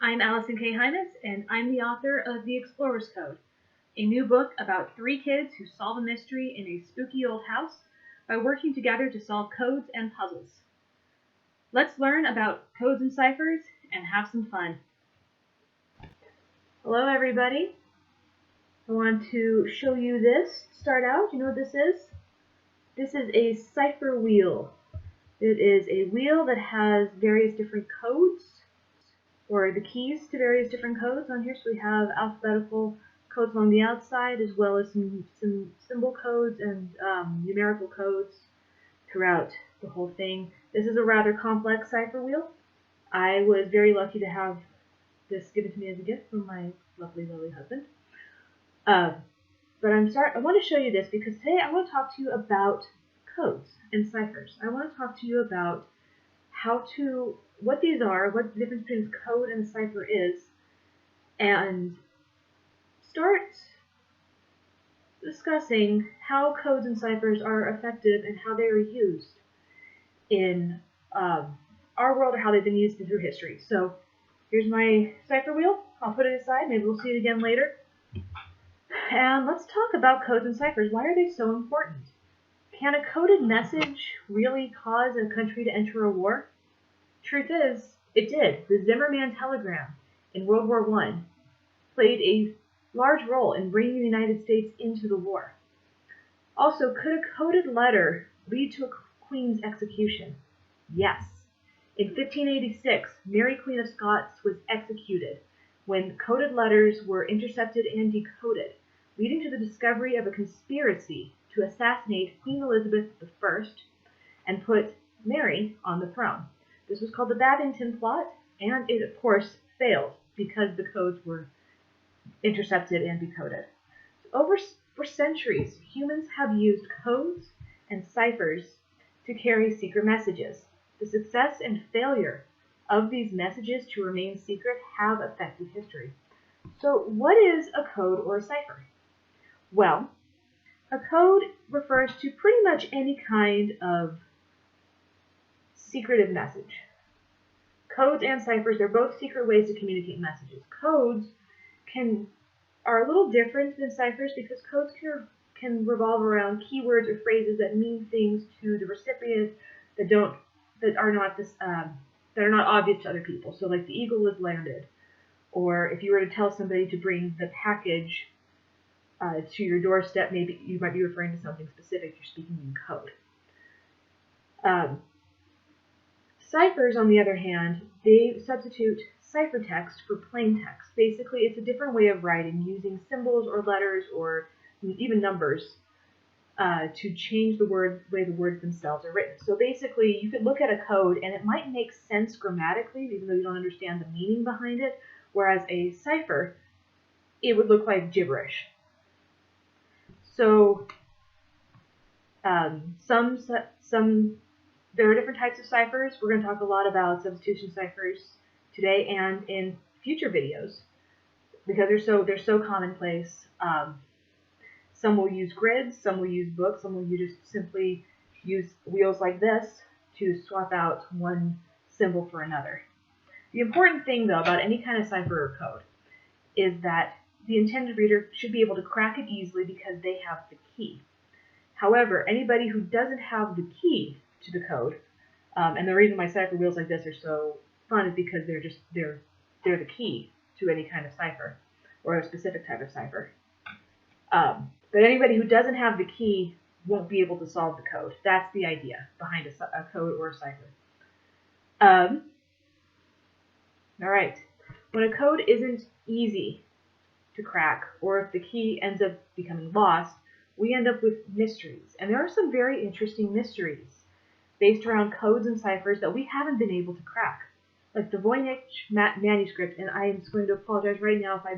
I'm Allison K. Hymas, and I'm the author of The Explorer's Code, a new book about 3 kids who solve a mystery in a spooky old house by working together to solve codes and puzzles. Let's learn about codes and ciphers and have some fun. Hello, everybody. I want to show you this. Start out, you know what this is? This is a cipher wheel. It is a wheel that has various different codes, or the keys to various different codes on here. So we have alphabetical codes along the outside, as well as some symbol codes and numerical codes throughout the whole thing. This is a rather complex cipher wheel. I was very lucky to have this given to me as a gift from my lovely husband. But I want to show you this because today I want to talk to you about codes and ciphers. I want to talk to you about what these are, what the difference between code and cipher is, and start discussing how codes and ciphers are effective and how they are used in our world, or how they've been used through history. So here's my cipher wheel. I'll put it aside. Maybe we'll see it again later. And let's talk about codes and ciphers. Why are they so important? Can a coded message really cause a country to enter a war? Truth is, it did. The Zimmerman telegram in World War I played a large role in bringing the United States into the war. Also, could a coded letter lead to a queen's execution? Yes. In 1586, Mary Queen of Scots was executed when coded letters were intercepted and decoded, leading to the discovery of a conspiracy to assassinate Queen Elizabeth I and put Mary on the throne. This was called the Babington Plot, and it, of course, failed because the codes were intercepted and decoded. For centuries, humans have used codes and ciphers to carry secret messages. The success and failure of these messages to remain secret have affected history. So, what is a code or a cipher? Well, a code refers to pretty much any kind of secretive message. Codes and ciphers, they're both secret ways to communicate messages. Codes are a little different than ciphers because codes can revolve around keywords or phrases that mean things to the recipient that are not obvious to other people. So, like the eagle has landed, or if you were to tell somebody to bring the package to your doorstep, maybe you might be referring to something specific. You're speaking in code. Ciphers, on the other hand, they substitute ciphertext for plain text. Basically, it's a different way of writing using symbols or letters or even numbers to change the way the words themselves are written. So basically, you could look at a code and it might make sense grammatically, even though you don't understand the meaning behind it, whereas a cipher, it would look like gibberish. So there are different types of ciphers. We're going to talk a lot about substitution ciphers today and in future videos because they're so commonplace. Some will use grids, some will use books, some will just simply use wheels like this to swap out one symbol for another. The important thing, though, about any kind of cipher or code is that the intended reader should be able to crack it easily because they have the key. However, anybody who doesn't have the key to the code, and the reason my cipher wheels like this are so fun is because they're the key to any kind of cipher or a specific type of cipher. But anybody who doesn't have the key won't be able to solve the code. That's the idea behind a code or a cipher. All right. When a code isn't easy to crack, or if the key ends up becoming lost, we end up with mysteries. And there are some very interesting mysteries based around codes and ciphers that we haven't been able to crack. Like the Voynich manuscript, and I am going to apologize right now if I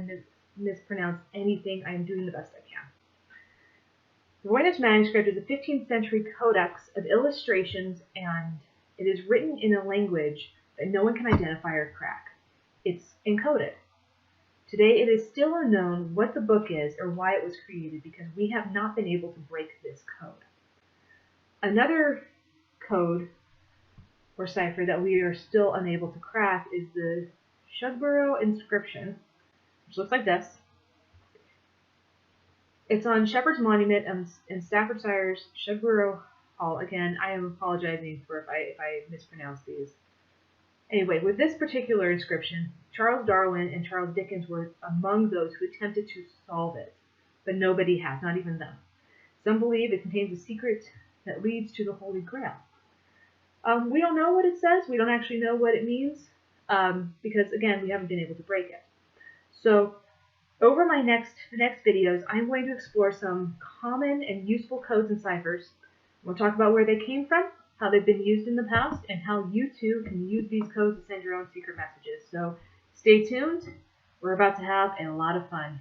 mispronounce anything. I am doing the best I can. The Voynich manuscript is a 15th century codex of illustrations, and it is written in a language that no one can identify or crack. It's encoded. Today, it is still unknown what the book is or why it was created because we have not been able to break this code. Another code or cipher that we are still unable to crack is the Shugborough inscription, which looks like this. It's on Shepherd's Monument in Staffordshire's Shugborough Hall. Again, I am apologizing for if I mispronounce these. Anyway, with this particular inscription, Charles Darwin and Charles Dickens were among those who attempted to solve it, but nobody has, not even them. Some believe it contains a secret that leads to the Holy Grail. We don't know what it says. We don't actually know what it means because, again, we haven't been able to break it. So over the next videos, I'm going to explore some common and useful codes and ciphers. We'll talk about where they came from, how they've been used in the past, and how you too can use these codes to send your own secret messages. So stay tuned. We're about to have a lot of fun.